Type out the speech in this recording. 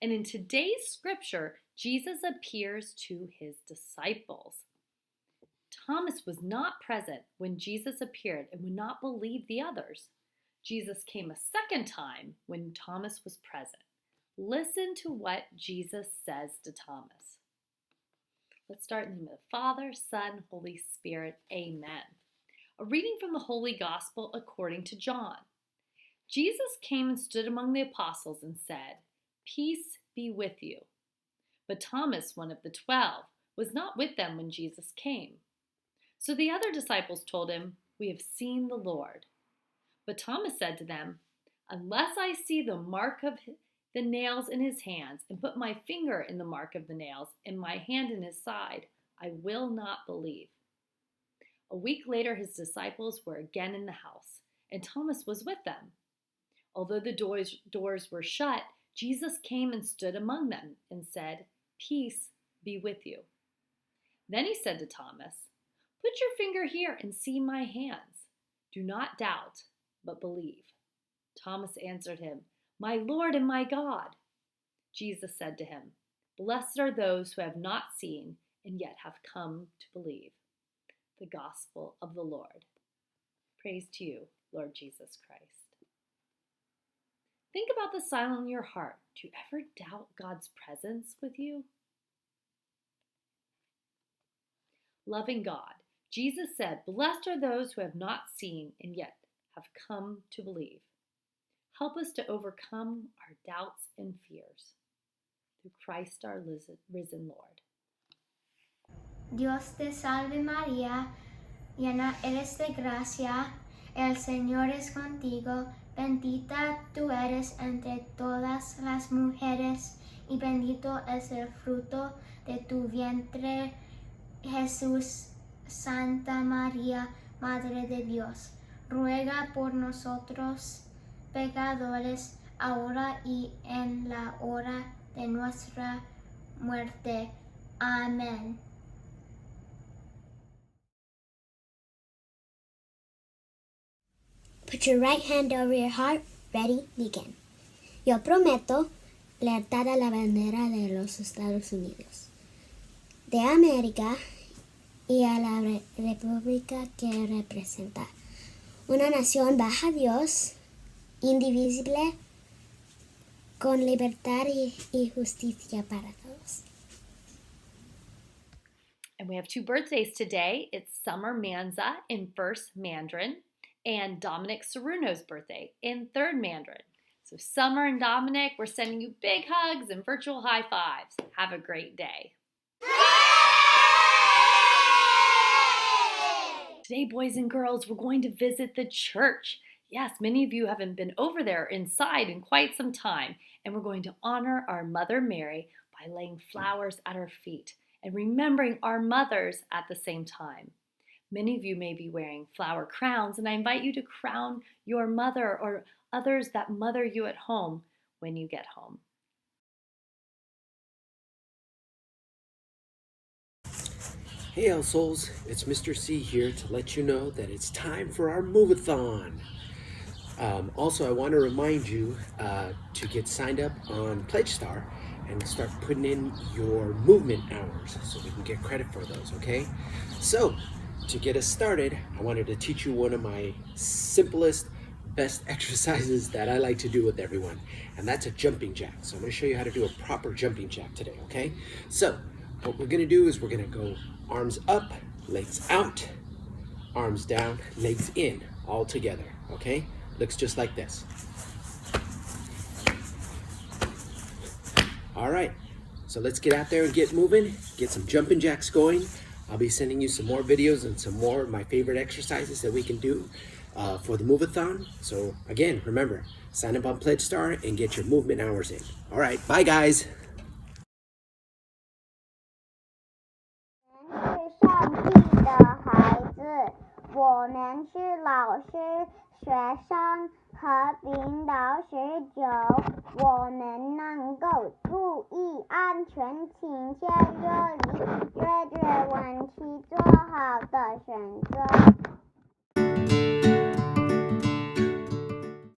And in today's scripture, Jesus appears to his disciples. Thomas was not present when Jesus appeared and would not believe the others. Jesus came a second time when Thomas was present. Listen to what Jesus says to Thomas. Let's start in the name of the Father, Son, Holy Spirit. Amen. A reading from the Holy Gospel according to John. Jesus came and stood among the apostles and said, "Peace be with you." But Thomas, one of the 12, was not with them when Jesus came. So the other disciples told him, "We have seen the Lord." But Thomas said to them, "Unless I see the mark of the nails in his hands, and put my finger in the mark of the nails, and my hand in his side, I will not believe." A week later, his disciples were again in the house, and Thomas was with them. Although the doors were shut, Jesus came and stood among them and said, "Peace be with you." Then he said to Thomas, "Put your finger here and see my hands. Do not doubt, but believe." Thomas answered him, "My Lord and my God." Jesus said to him, "Blessed are those who have not seen and yet have come to believe." The Gospel of the Lord. Praise to you, Lord Jesus Christ. Think about the silence in your heart. Do you ever doubt God's presence with you? Loving God, Jesus said, "Blessed are those who have not seen and yet have come to believe." Help us to overcome our doubts and fears. Through Christ our risen Lord. Dios te salve María, llena eres de gracia, el Señor es contigo, bendita tú eres entre todas las mujeres, y bendito es el fruto de tu vientre, Jesús. Santa María, Madre de Dios, ruega por nosotros pecadores, ahora y en la hora de nuestra muerte. Amén. Put your right hand over your heart. Ready, begin. Yo prometo lealtad a la bandera de los Estados Unidos, de América y a la república que representa una nación bajo Dios, indivisible, con libertad y justicia para todos. And we have two birthdays today. It's Summer Manza in First Mandarin and Dominic Saruno's birthday in Third Mandarin. So Summer and Dominic, we're sending you big hugs and virtual high fives. Have a great day. Today, boys and girls, we're going to visit the church. Yes, many of you haven't been over there inside in quite some time. And we're going to honor our Mother Mary by laying flowers at her feet and remembering our mothers at the same time. Many of you may be wearing flower crowns, and I invite you to crown your mother or others that mother you at home when you get home. Hey L Souls, it's Mr. C here to let you know that it's time for our move-a-thon. Also, I want to remind you to get signed up on PledgeStar and start putting in your movement hours so we can get credit for those, okay? So, to get us started, I wanted to teach you one of my simplest, best exercises that I like to do with everyone, and that's a jumping jack. So I'm going to show you how to do a proper jumping jack today, okay? So, what we're going to do is we're going to go arms up, legs out, arms down, legs in, all together, okay? Looks just like this. All right, so let's get out there and get moving, get some jumping jacks going. I'll be sending you some more videos and some more of my favorite exercises that we can do for the move-a-thon. So again, remember, sign up on PledgeStar and get your movement hours in. All right, bye guys. 上帝的孩子，我们是老师、学生和领导十九，我们能够注意安全，请先热力解决问题，做好的选择。